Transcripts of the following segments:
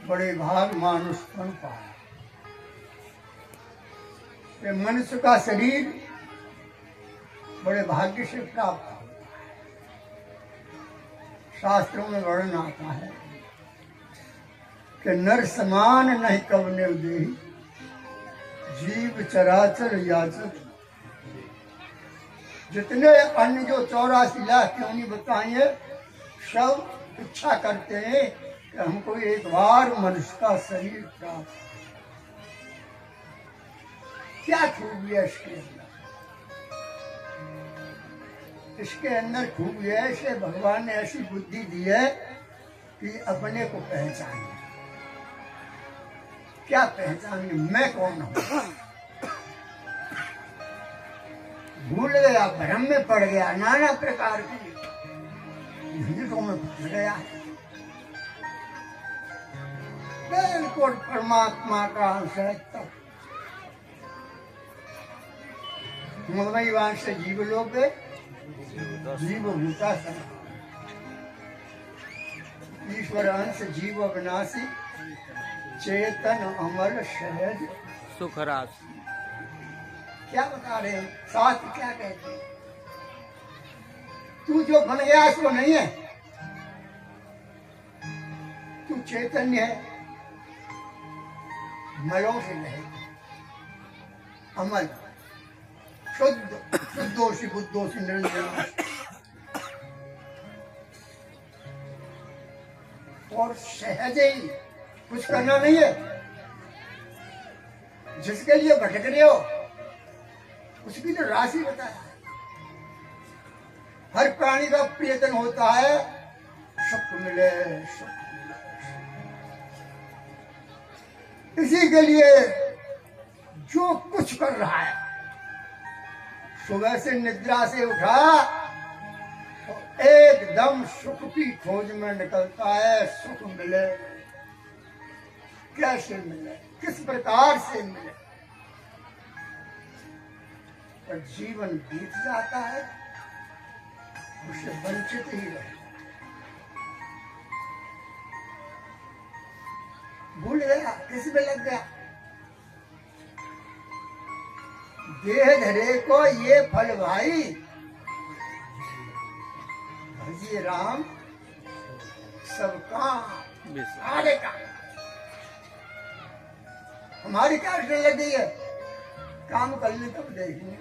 बड़े भाग मानुष बन पाए। ये मनुष्य का शरीर बड़े भाग्य से प्राप्त होता है। शास्त्रों में वर्णन आता है कि नर समान नहीं कवने देहि, जीव चराचर याचक। जितने अन्य जो 84 लाख क्यों नहीं बताइए, सब इच्छा करते हैं कि हमको एक बार मनुष्य का शरीर प्राप्त। क्या खूबी है इसके अंदर? इसके अंदर खूबी है से भगवान ने ऐसी बुद्धि दी है कि अपने को पहचाने। क्या पहचाने? मैं कौन हूँ? भूल गया, भ्रम में पड़ गया, नाना प्रकार की झंझटों में फंस गया है। बिल्कुल परमात्मा का अंश है तब ममई वांश से जीव लोग जीव भूता सन। ईश्वर अंश जीव अविनाशी, चेतन अमर सहज सुख राशि। क्या बता रहे हैं? शास्त्र क्या कहते हैं? तू जो बन गया सो नहीं है, तू चैतन्य है, मलों से नहीं, अमल, शुद्ध, शुद्धोषी बुद्धोषी निरंजन। और सहज ही, कुछ करना नहीं है। जिसके लिए भटक रहे हो उसकी तो राशि बताया। हर प्राणी का प्रयत्न होता है सुख मिले, सुख मिले। इसी के लिए जो कुछ कर रहा है, सुबह से निद्रा से उठा तो एकदम सुख की खोज में निकलता है। सुख मिले, कैसे मिले, किस प्रकार से मिले? पर जीवन बीत जाता है, उससे वंचित ही रहे। भूल गया, किसी पे लग गया। देह धरे को ये फल भाई, भजिए राम सबका आगे का। हमारी क्या लग गई है? काम कर ले तब देखेंगे।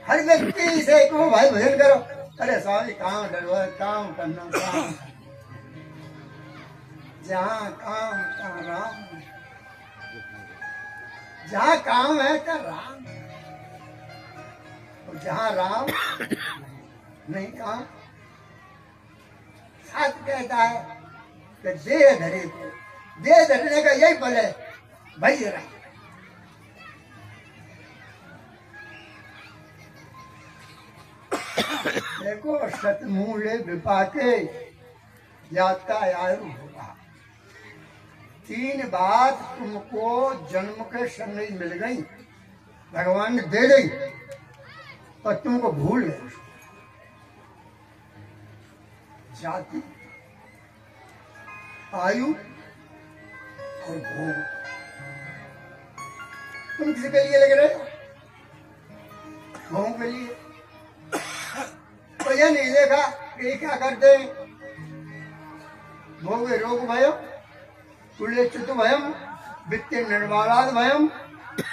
हर व्यक्ति से कहो भाई भजन करो, अरे स्वामी काम डरवा, काम करना, काम। जहाँ काम तहाँ राम, जहाँ काम है तहाँ राम, और जहाँ राम नहीं काम। शास्त्र कहता है कि देह धरे को, देह धरने का यही फल है भाई राम। देखो शतमूले विपाके जाता आयु होगा। 3 बात तुमको जन्म के समय मिल गई, भगवान ने दे दी, पर तुमको भूल गए। जाति, आयु और भोग। तुम किसके लिए लग रहे हो? भोग के लिए। तो यह नहीं देखा कि क्या करते हैं? भोग रोग भयम, कुले च्युत भयम, वित्ते निर्वालाद भयम,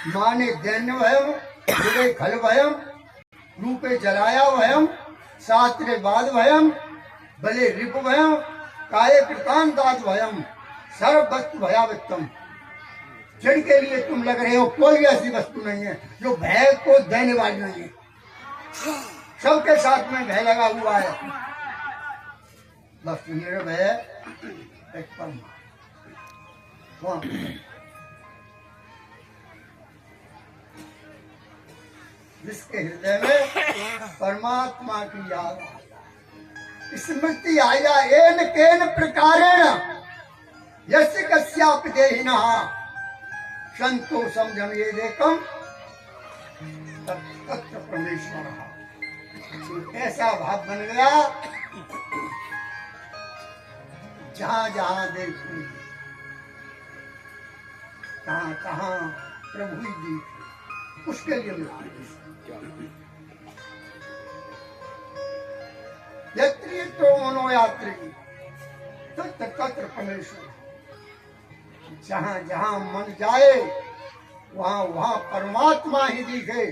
माने दैन्य भयम, जुड़े खल भयम, रूपे जलाया भयम, शास्त्रे बाद भयम, बले रिप भयम, काय कृतांताद भयम, सर्व वस्तु भयावित्तम। जिनके लिए तुम लग रहे हो कोई ऐसी वस्तु नहीं है जो भय को देने वाली नहीं है। सबके साथ में भय लगा हुआ है। बस निर्भय एक परमात्मा। जिसके हृदय में परमात्मा की याद आ जाए, स्मृति आ जाए, एन केन प्रकारेण यस्य कस्यापि देहिनः संतोषम जमयेदेकम तत्र परमेश्वर। ऐसा भाव बन गया जहां जहां देखूं कहां कहां प्रभु ही दिखे, उसके लिए मिला। यत्र तो मनोयात्री तत्र तत्र परमेश्वर, जहां जहां मन जाए वहां वहां परमात्मा ही दिखे,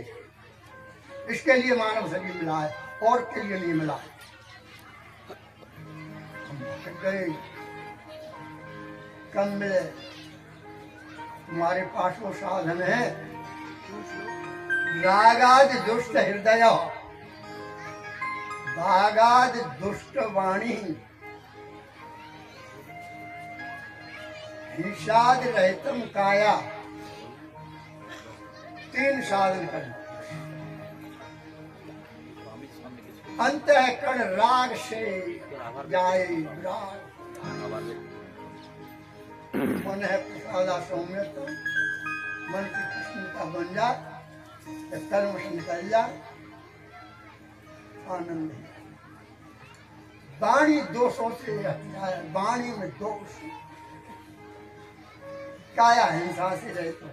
इसके लिए मानव शरीर मिला है, और के लिए नहीं मिला। हम भटक गए, कम मिले। तुम्हारे पास वो साधन है, रागाद दुष्ट हृदय भागाद दुष्ट वाणी हिंसाद रहतम काया, 3 साधन करना। अंतःकरण राग से जाए विराग, मन है प्रसादा सौम्य, तो मन की कृष्णता बन जा, कर्म से निकल जा, आनंद है। वाणी दोषों से हटाए, वाणी में दोष, काया हिंसा से रहित हो।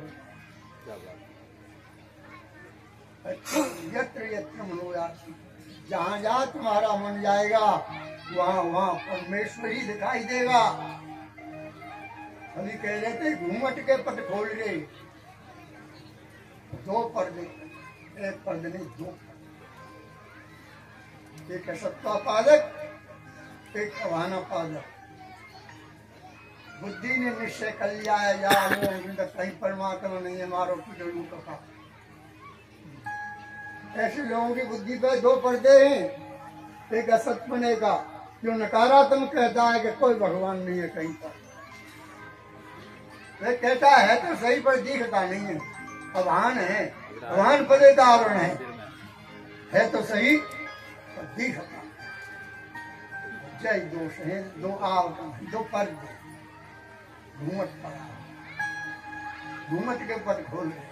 यत्र यत्र मनोयाति, जहां जहां तुम्हारा मन जाएगा वहां वहां परमेश्वर ही दिखाई देगा। अभी कह रहे थे घूमट के पट खोल रहे, 2 पर्दे, 1 पर्दे नहीं 2। एक है सत्ता पादक, एक अभाना पादक। बुद्धि ने निश्चय कर लिया है या वो कहीं परमात्मा नहीं है, मारो पीटो लूटो का। ऐसे लोगों की बुद्धि पे 2 पर्दे हैं। एक असत्पने का जो नकारात्मक कहता है कि कोई भगवान नहीं है कहीं पर, वे कहता है तो सही पर दिखता नहीं है, अभान है, अभान पदे दारुण है तो सही पर दिखता। जय दोष है, 2 आवरण, 2 पर्दे, घूमट पड़ा, घूमट के पट खोल रहे।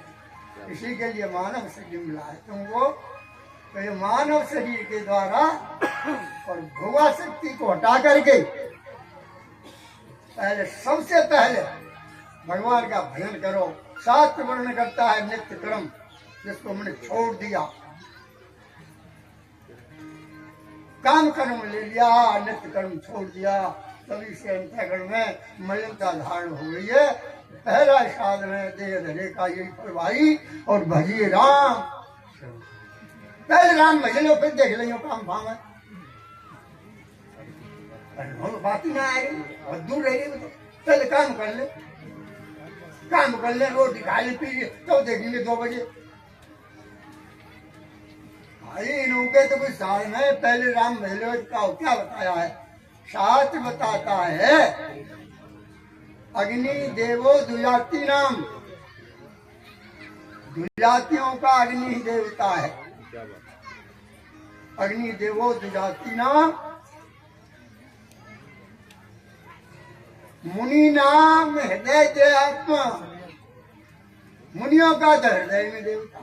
इसी के लिए मानव शरीर मिला है तुमको, तो ये मानव शरीर के द्वारा और भोगा शक्ति को हटा करके पहले, सबसे पहले भगवान का भजन करो। शास्त्र वर्णन करता है नित्य कर्म, जिसको मैंने छोड़ दिया, काम कर्म ले लिया, नित्य कर्म छोड़ दिया, तभी से अंतःकरण में मलिनता धारण हो गई है। पहला साधन है देह धरे का यही फलवाई, और भजिए राम। पहले राम भज लो, फिर देख लो काम फाम है, बात ही ना आएगी, बहुत दूर रहेगी। तो पहले काम कर ले, काम कर ले, रोटी खा ले, पी ले, तो देखेंगे 2 बजे। भाई इनके तो कोई साधन है, पहले राम भज लो का क्या बताया है? शास्त्र बताता है अग्नि देवो द्विजाति नाम, द्विजातियों का अग्नि ही देवता है। अग्नि देवो द्विजाति नाम, मुनि नाम हृदय दे आत्मा, मुनियों का तो हृदय में देवता।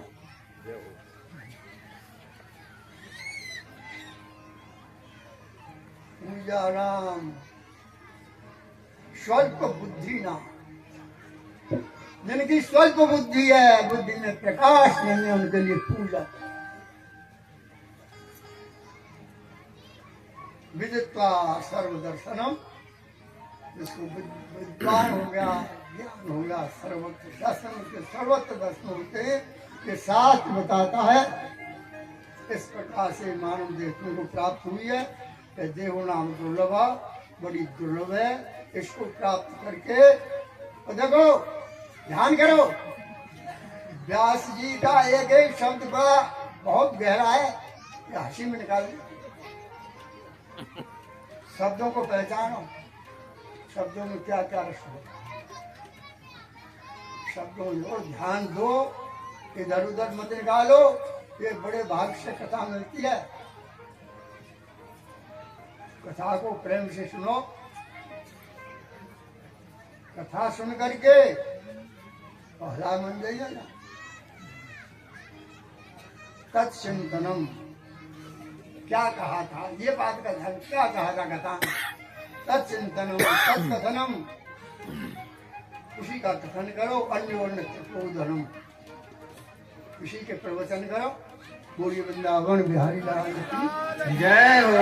पूजा राम स्वल्प बुद्धि नाम, जिनकी स्वल्प बुद्धि है, बुद्धि में प्रकाश नहीं है, उनके लिए पूजा। विदित्वा सर्वदर्शनम, जिसको विद्वान हो गया, ज्ञान हो गया, सर्वत्र शासन के सर्वत्र दर्शन होते हैं, ये शास्त्र बताता है। इस प्रकार से मानव देवताओं को प्राप्त हुई है कि देव नाम दुर्लभा, बड़ी दुर्लभ है। इसको प्राप्त करके तो देखो, ध्यान करो, व्यास जी का एक एक शब्द बड़ा बहुत गहरा है, हंसी में निकाल शब्दों को पहचानो, शब्दों में क्या क्या रस होता है, शब्दों में ध्यान दो, इधर उधर मत निकालो। ये बड़े भाग से कथा मिलती है, कथा को प्रेम से सुनो, कथा सुन करके पहला मन जाइए ना, तत्चिंतनम, क्या कहा था, ये बात का ध्यान, क्या कहा था कथा, तत्चिंतनम तत्कथनम, उसी का कथन करो। अन्योन्य तपोधनम, उसी के प्रवचन करो। बोलिए वृंदावन बिहारी लाल की जय हो।